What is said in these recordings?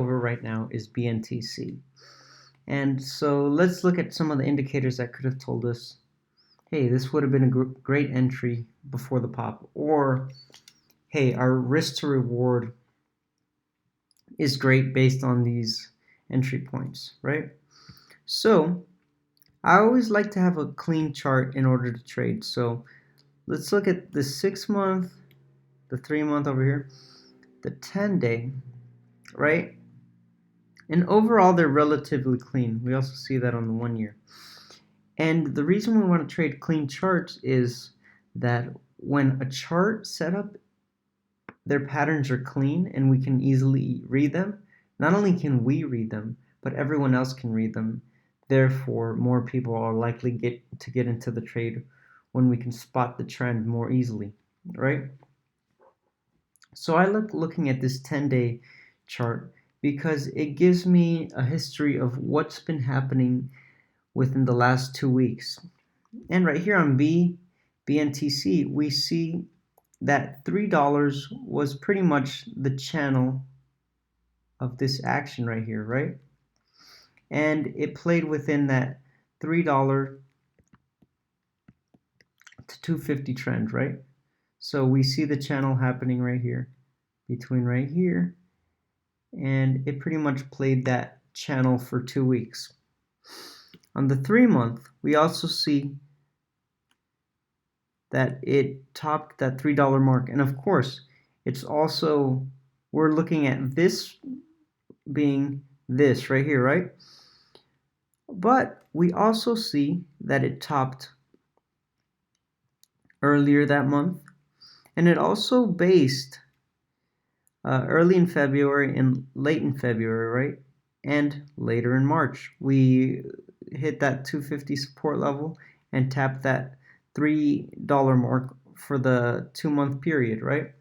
over right now is BNTC. And so let's look at some of the indicators that could have told us, hey, this would have been a great entry before the pop, or hey, our risk to reward is great based on these entry points, right? So I always like to have a clean chart in order to trade. So let's look at the 6-month, the 3-month over here, the 10-day, right? And overall, they're relatively clean. We also see that on the 1 year. And the reason we want to trade clean charts is that when a chart setup, their patterns are clean and we can easily read them. Not only can we read them, but everyone else can read them. Therefore, more people are likely to get into the trade when we can spot the trend more easily, right? So I looking at this 10-day chart because it gives me a history of what's been happening within the last 2 weeks. And right here on BNTC, we see that $3 was pretty much the channel of this action right here, right? And it played within that $3 to 250 trend, right? So we see the channel happening right here, between right here, and it pretty much played that channel for 2 weeks. On the 3-month, we also see that it topped that $3 mark. And of course, it's also, we're looking at this being this right here, right? But we also see that it topped earlier that month, and it also based early in February and late in February, right? And later in March, we hit that 250 support level and tapped that $3 mark for the 2-month period, right?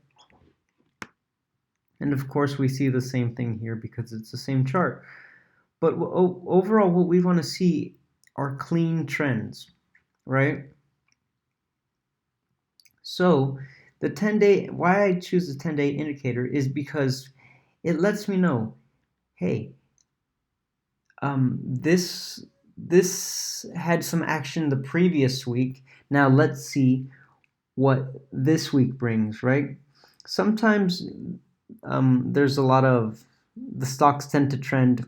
And of course, we see the same thing here because it's the same chart. But overall, what we want to see are clean trends, right? So the 10-day, why I choose the 10-day indicator is because it lets me know, hey, this had some action the previous week. Now let's see what this week brings, right? Sometimes there's a lot of, the stocks tend to trend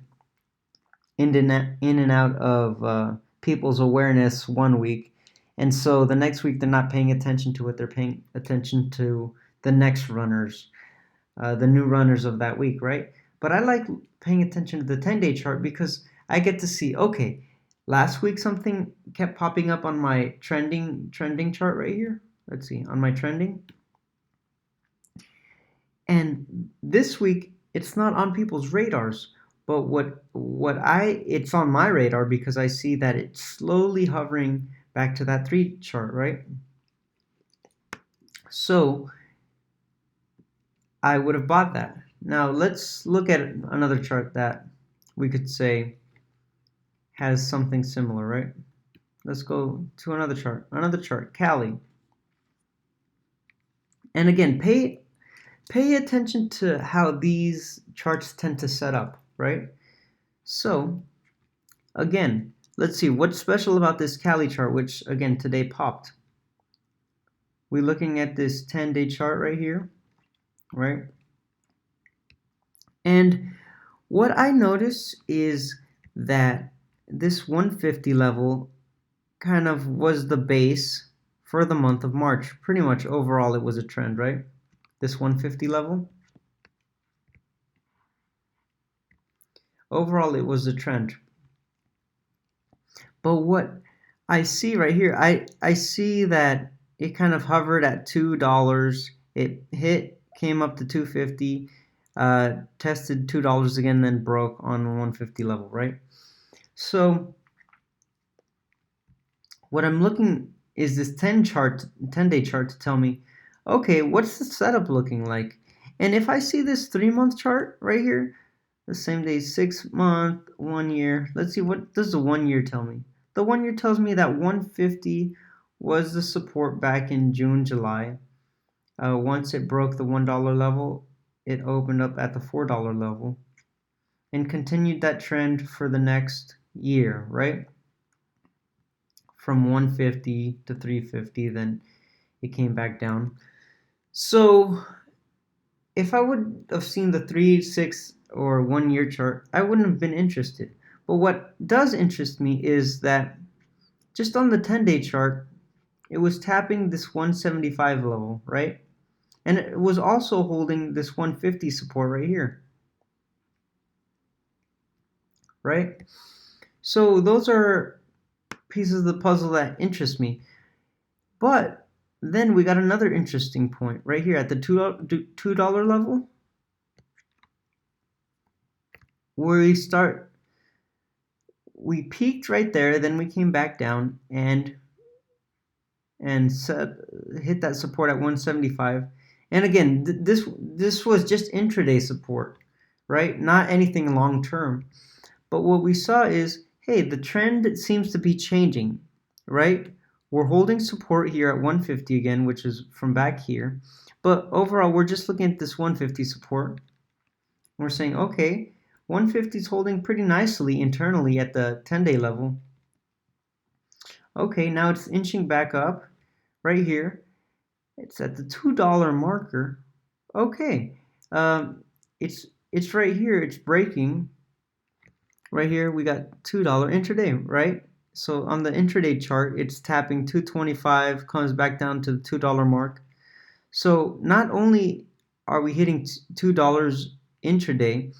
in and out of people's awareness 1 week, and so the next week they're not paying attention to it. They're paying attention to the next runners, the new runners of that week, right? But I like paying attention to the 10-day chart because I get to see, okay, last week something kept popping up on my trending chart right here. Let's see, on my trending. And this week it's not on people's radars, but it's on my radar because I see that it's slowly hovering back to that 3 chart, right? So I would have bought that. Now let's look at another chart that we could say has something similar, right? Let's go to another chart, CALI. And again, pay attention to how these charts tend to set up, right? So again, let's see what's special about this CALI chart, which again today popped. We're looking at this 10-day chart right here, right? And what I notice is that this 150 level kind of was the base for the month of March. Pretty much overall it was a trend, right? This 150 level. Overall it was a trend. But what I see right here, I see that it kind of hovered at $2. It came up to 250, tested $2 again, then broke on the 150 level, right? So what I'm looking is this 10-day chart to tell me, okay, what's the setup looking like? And if I see this 3-month chart right here, the same day, 6-month, 1 year, let's see, what does the 1 year tell me? The 1 year tells me that 150 was the support back in June, July. Once it broke the $1 level, it opened up at the $4 level. and continued that trend for the next year, right? From 150 to 350, then it came back down. So if I would have seen the 3, 6, or 1 year chart, I wouldn't have been interested. But what does interest me is that just on the 10-day chart, it was tapping this 175 level, right? And it was also holding this 150 support right here, right? So those are pieces of the puzzle that interest me. But then we got another interesting point right here at the $2 level, where we peaked right there, then we came back down and hit that support at 175. And again, this was just intraday support, right? Not anything long term. But what we saw is, hey, the trend seems to be changing, right? We're holding support here at 150 again, which is from back here. But overall, we're just looking at this 150 support. We're saying, okay, 150 is holding pretty nicely internally at the 10-day level. Okay, now it's inching back up right here. It's at the $2 marker. Okay, it's right here. It's breaking. Right here, we got $2 intraday, right? So on the intraday chart, it's tapping 225, comes back down to the $2 mark. So not only are we hitting $2 intraday,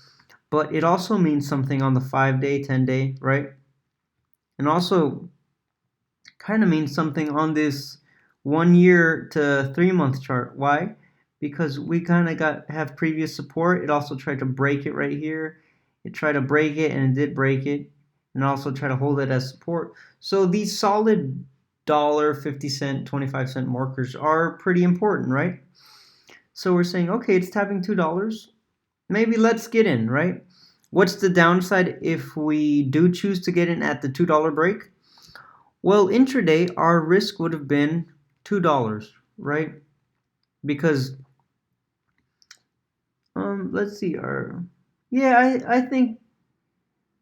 but it also means something on the 5-day, 10-day, right? And also kind of means something on this 1 year to 3 month chart. Why? Because we kind of have previous support. It also tried to break it right here. It tried to break it, and it did break it, and also try to hold it as support. So these solid dollar, 50-cent, 25-cent markers are pretty important, right? So we're saying, okay, it's tapping $2. Maybe let's get in, right? What's the downside if we do choose to get in at the $2 break? Well, intraday, our risk would have been $2, right? Because, let's see, I think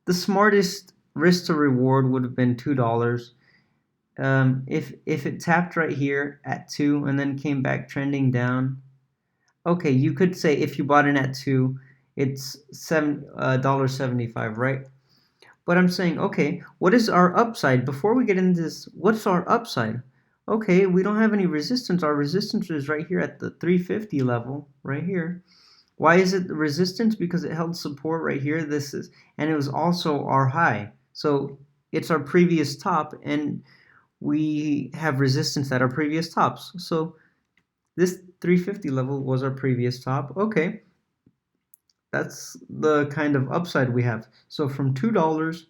the smartest risk to reward would have been $2. If it tapped right here at 2 and then came back trending down, okay, you could say if you bought in at 2, it's $7.75, right? But I'm saying, okay, what is our upside? Before we get into this, what's our upside? Okay, we don't have any resistance. Our resistance is right here at the 350 level, right here. Why is it the resistance? Because it held support right here. And it was also our high. So it's our previous top, and we have resistance at our previous tops. So this 350 level was our previous top. Okay, that's the kind of upside we have. So from $2,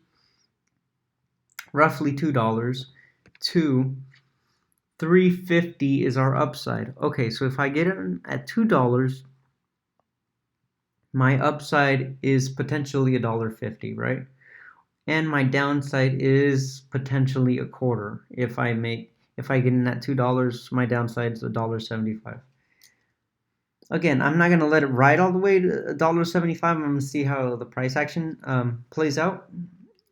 roughly $2, to 350 is our upside. Okay, so if I get it at $2, my upside is potentially $1.50, right? And my downside is potentially a quarter. If I get in at $2, my downside is $1.75. Again, I'm not going to let it ride all the way to $1.75. I'm going to see how the price action plays out.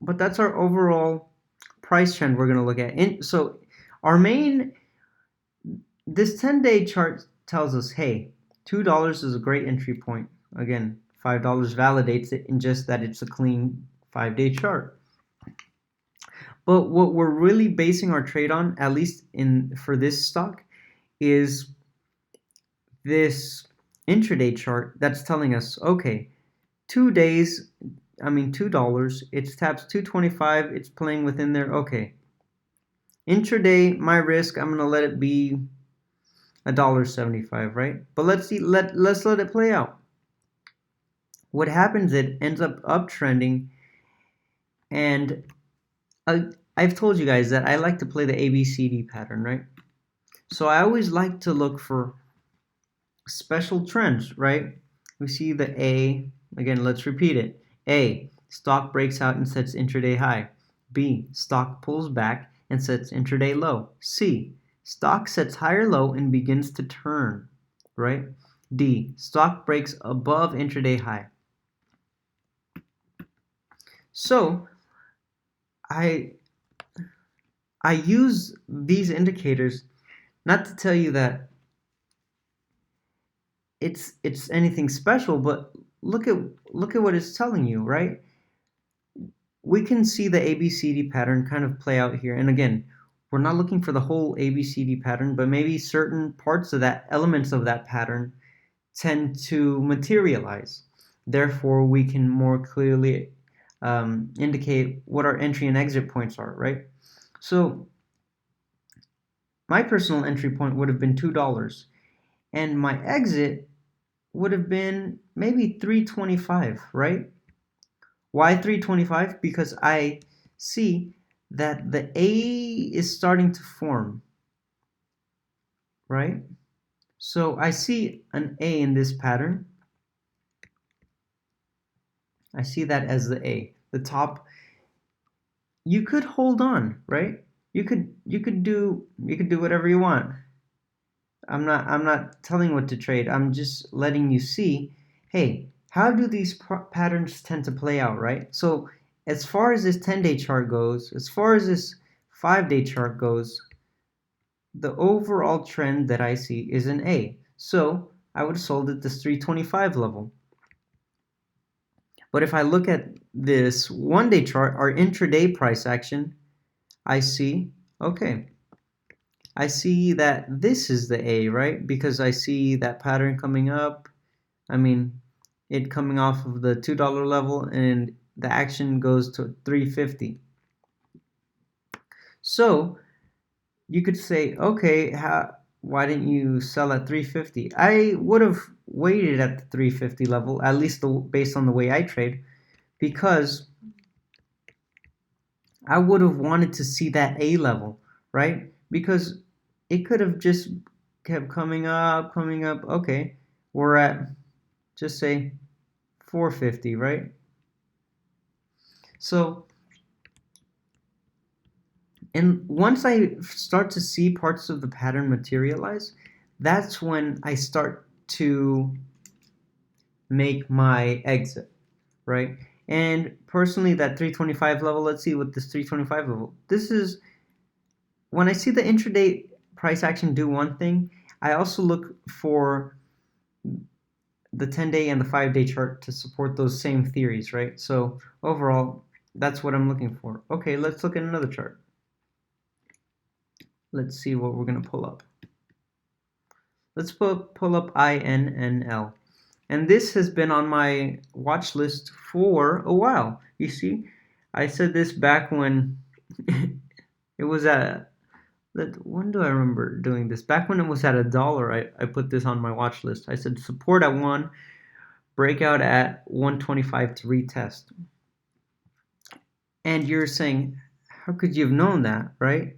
But that's our overall price trend we're going to look at. So this 10-day chart tells us, hey, $2 is a great entry point. Again, $5 validates it in just that it's a clean 5-day chart. But what we're really basing our trade on, at least for this stock, is this intraday chart that's telling us, okay, $2, it taps 225, it's playing within there. Okay, intraday, my risk, I'm gonna let it be $1.75, right? But let's let it play out. What happens, it ends up uptrending, and I've told you guys that I like to play the ABCD pattern, right? So I always like to look for special trends, right? We see the A, again, let's repeat it. A, stock breaks out and sets intraday high. B, stock pulls back and sets intraday low. C, stock sets higher low and begins to turn, right? D, stock breaks above intraday high. So I use these indicators not to tell you that it's anything special, but look at what it's telling you, right? We can see the ABCD pattern kind of play out here. And again, we're not looking for the whole ABCD pattern, but maybe certain parts of that, elements of that pattern, tend to materialize. Therefore, we can more clearly indicate what our entry and exit points are, right? So my personal entry point would have been $2, and my exit would have been maybe $3.25, right? Why $3.25? Because I see that the A is starting to form, right? So I see an A in this pattern. I see that as the A. The top, you could hold on, right? You could do whatever you want. I'm not telling what to trade. I'm just letting you see, hey, how do these patterns tend to play out, right? So as far as this 10-day chart goes, as far as this 5-day chart goes, the overall trend that I see is an A. So I would have sold at this 325 level. But if I look at this 1-day chart, our intraday price action, I see, okay, I see that this is the A, right? Because I see that pattern coming up. I mean, it coming off of the $2 level, and the action goes to 350. So you could say, okay, why didn't you sell at 350? I would have waited at the 350 level, at least based on the way I trade, because I would have wanted to see that A level, right? Because it could have just kept coming up, coming up. Okay, we're at, just say, 450, right? So, and once I start to see parts of the pattern materialize, that's when I start to make my exit, right? And personally, that 325 level, let's see what this 325 level, this is, when I see the intraday price action do one thing, I also look for the 10-day and the 5-day chart to support those same theories, right? So overall, that's what I'm looking for. Okay, let's look at another chart. Let's see what we're going to pull up. Let's pull up INNL. And this has been on my watch list for a while. You see, I said this back when it was at, when do I remember doing this? Back when it was at $1, I put this on my watch list. I said support at 1, breakout at 125 to retest. And you're saying, how could you have known that, right?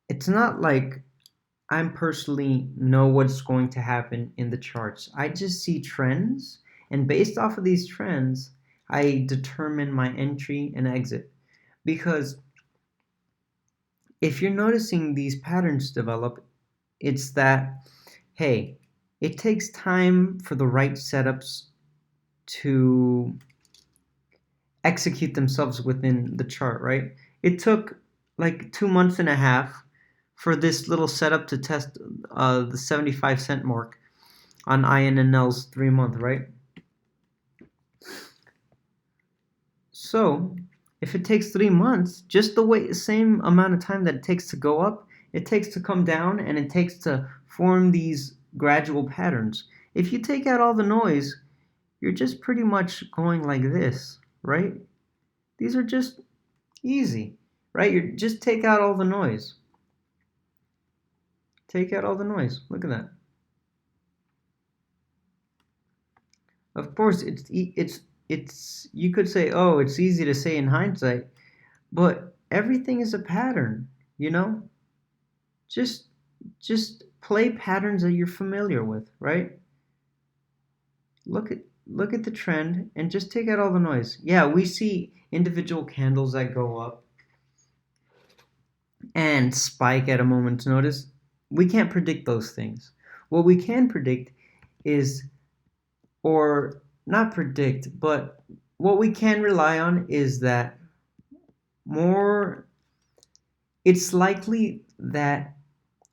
It's not like I'm personally know what's going to happen in the charts. I just see trends, and based off of these trends, I determine my entry and exit. Because if you're noticing these patterns develop, it's that, hey, it takes time for the right setups to execute themselves within the chart, right? It took like 2.5 months for this little setup to test the 75-cent mark on INNL's 3-month, right? So if it takes 3 months, just the same amount of time that it takes to go up, it takes to come down, and it takes to form these gradual patterns. If you take out all the noise, you're just pretty much going like this, right? These are just easy, right? You just take out all the noise. Take out all the noise. Look at that. Of course, it's you could say, oh, it's easy to say in hindsight, but everything is a pattern, you know? Just play patterns that you're familiar with, right? Look at the trend and just take out all the noise. Yeah, we see individual candles that go up and spike at a moment's notice. We can't predict those things. What we can predict is, or not predict, but what we can rely on is that it's likely that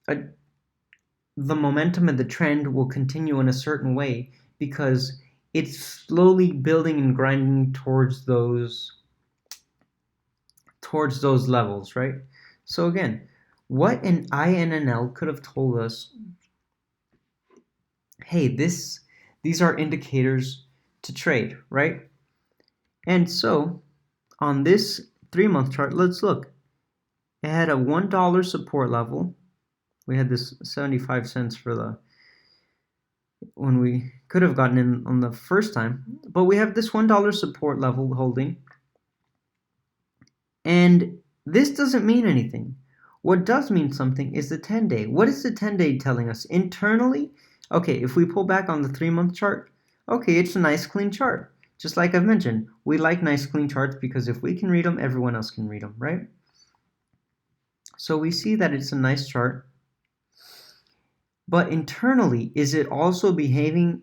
the momentum and the trend will continue in a certain way because it's slowly building and grinding towards those levels, right? So again, what an INNL could have told us, hey, these are indicators to trade, right? And so on this 3-month chart, let's look. It had a $1 support level. We had this 75 cents for when we could have gotten in on the first time, but we have this $1 support level holding, and this doesn't mean anything. What does mean something is the 10-day. What is the 10-day telling us internally? Okay, if we pull back on the 3-month chart, okay, it's a nice clean chart. Just like I've mentioned, we like nice clean charts because if we can read them, everyone else can read them, right? So we see that it's a nice chart. But internally, is it also behaving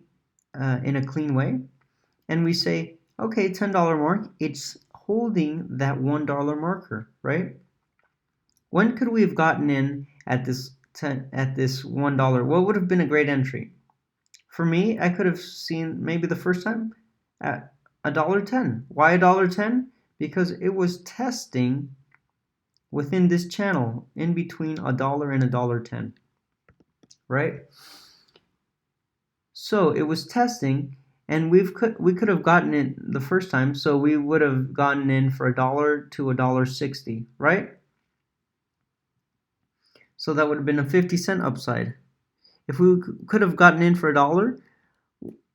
in a clean way? And we say, okay, $10 mark, it's holding that $1 marker, right? When could we have gotten in at this $1? What would have been a great entry? For me, I could have seen maybe the first time at $1.10. Why $1.10? Because it was testing within this channel in between $1 and $1.10. Right? So it was testing, and we could have gotten in the first time, so we would have gotten in for $1 to $1.60, right? So that would have been a 50-cent upside. If we could have gotten in for $1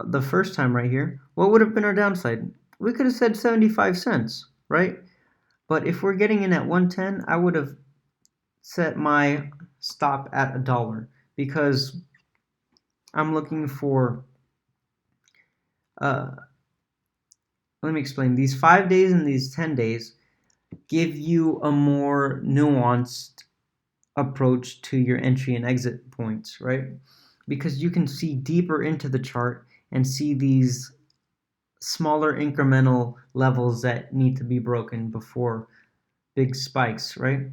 the first time right here, what would have been our downside? We could have said 75 cents, right? But if we're getting in at 110, I would have set my stop at $1 because I'm looking for let me explain. These 5 days and these 10 days give you a more nuanced approach to your entry and exit points, right? Because you can see deeper into the chart and see these smaller incremental levels that need to be broken before big spikes, right?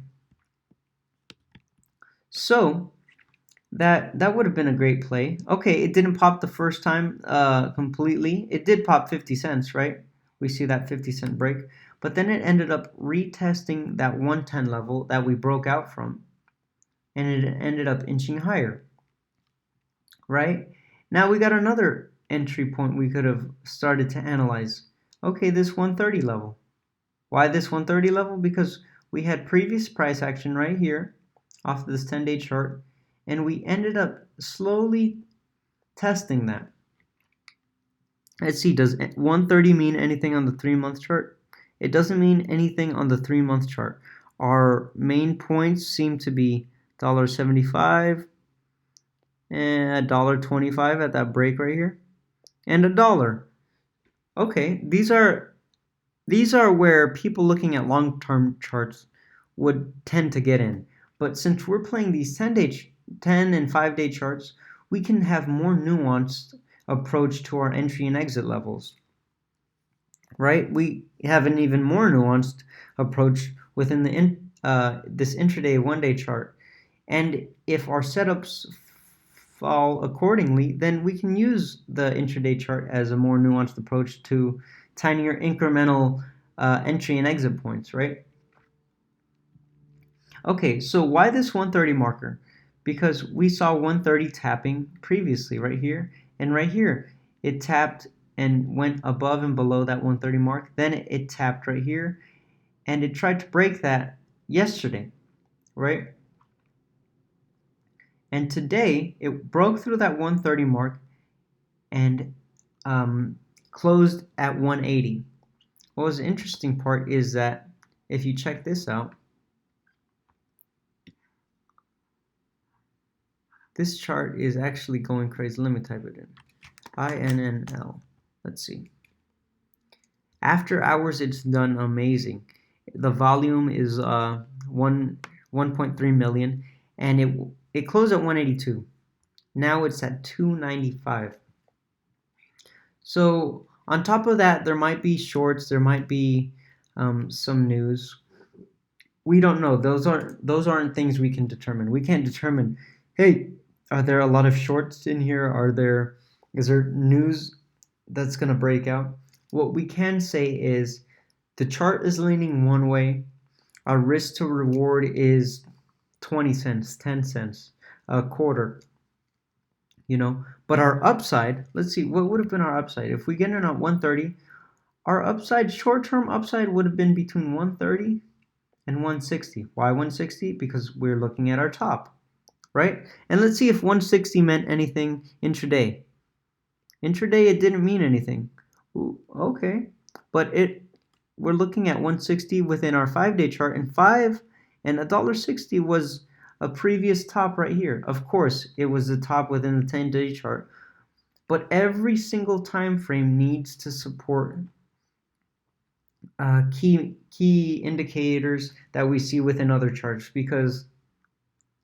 So that would have been a great play. Okay, it didn't pop the first time completely. It did pop 50 cents, right? We see that 50-cent break. But then it ended up retesting that 110 level that we broke out from. And it ended up inching higher, right? Now we got another entry point we could have started to analyze. Okay, this 130 level. Why this 130 level? Because we had previous price action right here off this 10-day chart, and we ended up slowly testing that. Let's see, does 130 mean anything on the 3-month chart? It doesn't mean anything on the 3-month chart. Our main points seem to be $1.75 and $1.25 at that break right here, and $1. Okay, these are where people looking at long-term charts would tend to get in. But since we're playing these 10 and 5-day charts, we can have more nuanced approach to our entry and exit levels. Right? We have an even more nuanced approach within this intraday 1-day chart. And if our setups fall accordingly, then we can use the intraday chart as a more nuanced approach to tinier incremental entry and exit points, right? Okay, so why this 130 marker? Because we saw 130 tapping previously right here, and right here it tapped and went above and below that 130 mark. Then it tapped right here, and it tried to break that yesterday, right? And today it broke through that 130 mark and closed at 180. What was the interesting part is that if you check this out, this chart is actually going crazy. Let me type it in. INNL. Let's see. After hours, it's done amazing. The volume is 1.3 million, and it closed at 182. Now it's at 295. So On top of that, there might be shorts, there might be some news. We don't know. Those aren't things we can determine. We can't determine, hey, are there a lot of shorts in here? Is there news that's going to break out? What we can say is the chart is leaning one way. Our risk to reward is 20 cents, 10 cents, a quarter, But our upside, let's see, what would have been our upside? If we get in at 130, our upside, short-term upside would have been between 130 and 160. Why 160? Because we're looking at our top, right? And let's see if 160 meant anything intraday. Intraday, it didn't mean anything. Ooh, okay, but we're looking at 160 within our 5-day chart, and $1.60 was a previous top right here. Of course, it was the top within the 10-day chart, but every single time frame needs to support key indicators that we see within other charts, because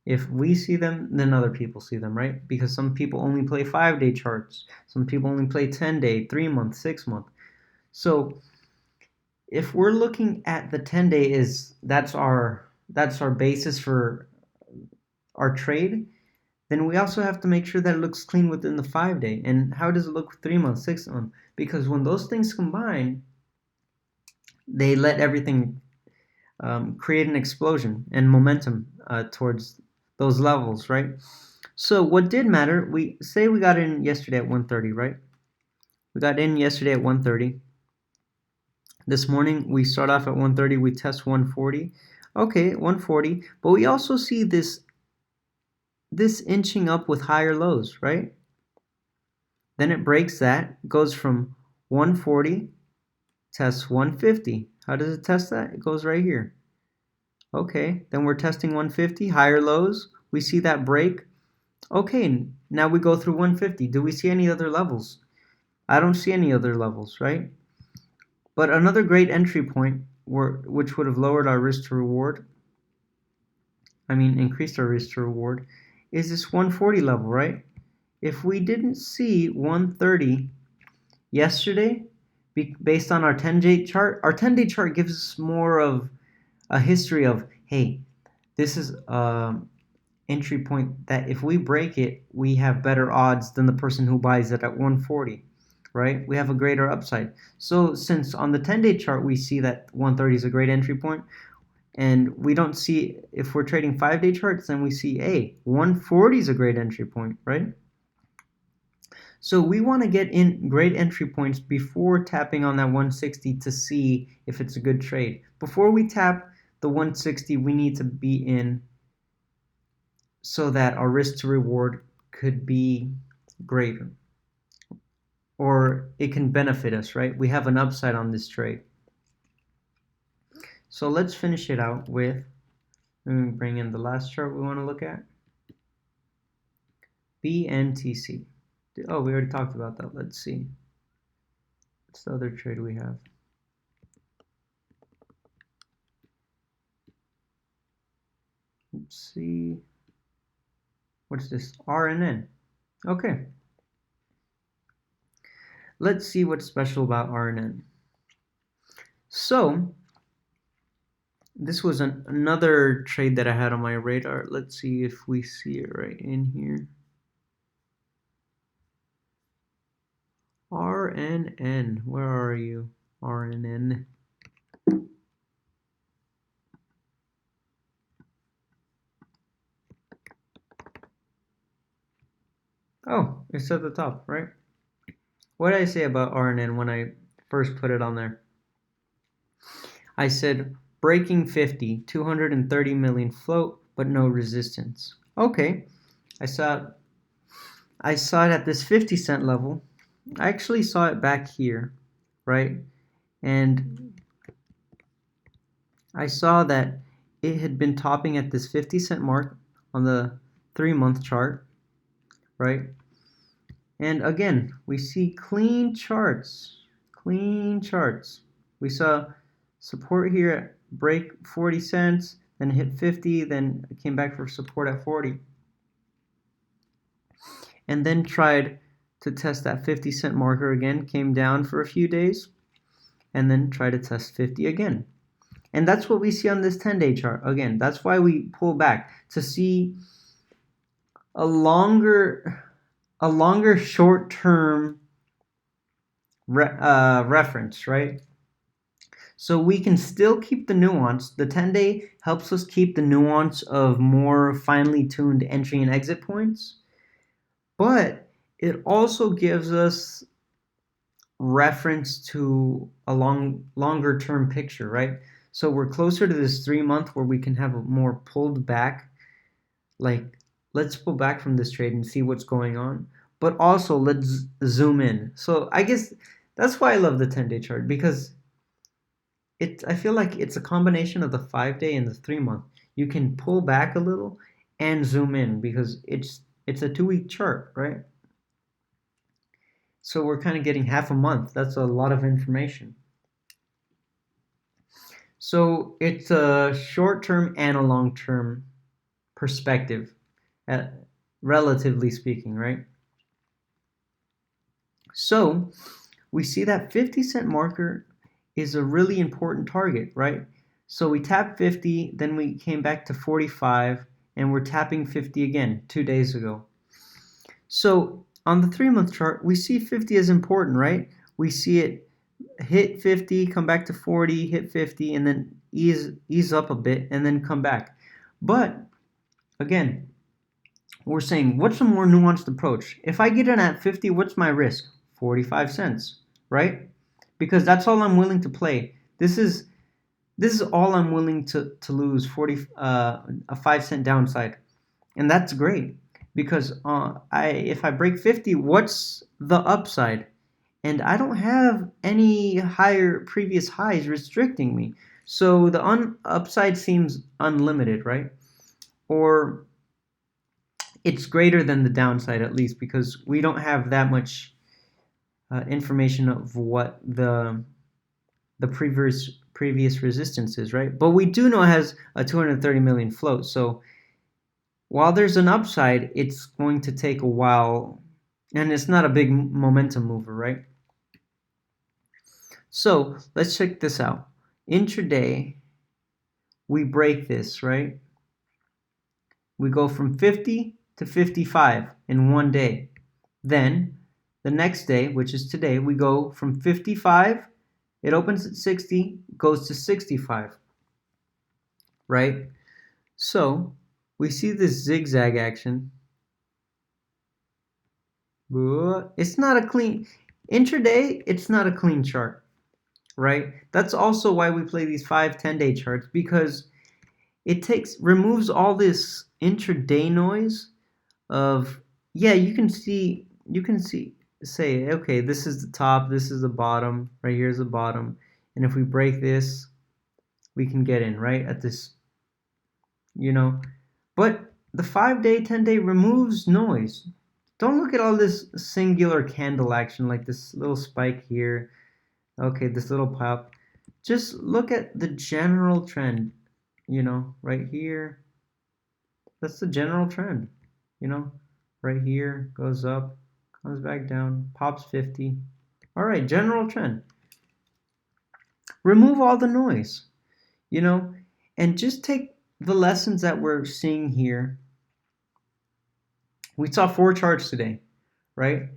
if we see them, then other people see them, right? Because some people only play 5-day charts, some people only play 10-day, 3-month, 6-month. So if we're looking at the 10-day, that's our basis for our trade, then we also have to make sure that it looks clean within the 5-day. And how does it look 3-month, 6-month? Because when those things combine, they let everything create an explosion and momentum towards those levels, right? So what did matter, we got in yesterday at 130, right? We got in yesterday at 130. This morning we start off at 130, we test 140. Okay, 140, but we also see this inching up with higher lows, right? Then it breaks that, goes from 140, tests 150. How does it test that? It goes right here. Okay, then we're testing 150, higher lows. We see that break. Okay, now we go through 150. Do we see any other levels? I don't see any other levels, right? But another great entry point, which would have lowered our risk to reward, increased our risk to reward, is this 140 level, right? If we didn't see 130 yesterday, based on our 10-day chart, our 10-day chart gives us more of a history of, hey, this is entry point that if we break it, we have better odds than the person who buys it at 140, right? We have a greater upside. So since on the 10-day chart we see that 130 is a great entry point, and we don't see, if we're trading 5-day charts, then we see, hey, 140 is a great entry point, right? So we want to get in great entry points before tapping on that 160 to see if it's a good trade. Before we tap the 160, we need to be in so that our risk to reward could be greater, or it can benefit us, right? We have an upside on this trade. So let's finish it out with, let me bring in the last chart we want to look at. BNTC. Oh, we already talked about that. Let's see. What's the other trade we have? Let's see. What's this? RNN. Okay. Let's see what's special about RNN. So, this was another trade that I had on my radar. Let's see if we see it right in here. RNN, where are you? RNN. Oh, it's at the top, right? What did I say about RNN when I first put it on there? I said breaking 50, 230 million float, but no resistance. Okay, I saw it at this 50-cent level. I actually saw it back here, right? And I saw that it had been topping at this 50-cent mark on the 3-month chart, right? And again, we see clean charts. We saw support here at break 40 cents, then hit 50, then it came back for support at 40. And then tried to test that 50-cent marker again, came down for a few days, and then try to test 50 again. And that's what we see on this 10-day chart. Again, that's why we pull back to see a longer short-term reference, right? So we can still keep the nuance. The 10-day helps us keep the nuance of more finely tuned entry and exit points, but it also gives us reference to a longer term picture, right? So we're closer to this 3-month where we can have a more pulled back, like let's pull back from this trade and see what's going on, but also let's zoom in. So I guess that's why I love the 10-day chart, because I feel like it's a combination of the 5-day and the 3-month. You can pull back a little and zoom in because it's a 2-week chart, right? So we're kind of getting half a month. That's a lot of information. So it's a short-term and a long-term perspective, relatively speaking, right? So we see that 50-cent marker is a really important target, right? So we tapped 50, then we came back to 45, and we're tapping 50 again 2 days ago. So on the 3-month chart, we see 50 as important, right? We see it hit 50, come back to 40, hit 50, and then ease up a bit, and then come back. But again, we're saying, what's a more nuanced approach? If I get in at 50, what's my risk? 45 cents, right? Because that's all I'm willing to play. This is all I'm willing to lose, a 5-cent downside. And that's great, because if I break 50, what's the upside? And I don't have any higher previous highs restricting me. So the upside seems unlimited, right? Or it's greater than the downside, at least, because we don't have that much information of what the previous resistance is, right? But we do know it has a 230 million float. So while there's an upside, it's going to take a while, and it's not a big momentum mover, right? So let's check this out. Intraday, we break this, right? We go from 50 to 55 in 1 day. Then the next day, which is today, we go from 55, it opens at 60, goes to 65, right? So we see this zigzag action. It's not a clean, intraday, it's not a clean chart, right? That's also why we play these 5-10-day charts, because it removes all this intraday noise of, yeah, you can say, okay, this is the top, this is the bottom, right here's the bottom, and if we break this, we can get in, right, at this, but the 5-day, 10-day removes noise. Don't look at all this singular candle action, like this little spike here, okay, this little pop. Just look at the general trend, right here. That's the general trend, right here, goes up, comes back down, pops 50. All right, general trend. Remove all the noise, and just take the lessons that we're seeing here. We saw 4 charts today, right?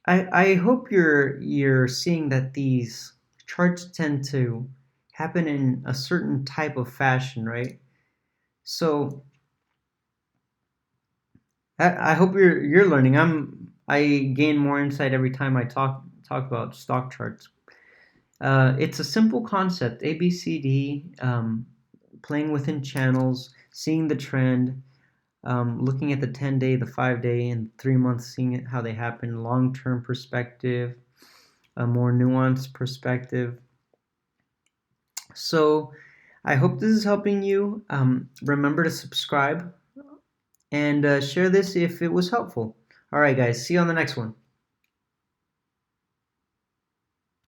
I hope you're seeing that these charts tend to happen in a certain type of fashion, right? So I hope you're learning. I gain more insight every time I talk about stock charts. It's a simple concept, ABCD, playing within channels, seeing the trend, looking at the 10-day, the 5-day, and 3 months, seeing how they happen, long-term perspective, a more nuanced perspective. So I hope this is helping you. Remember to subscribe and share this if it was helpful. All right, guys, see you on the next one.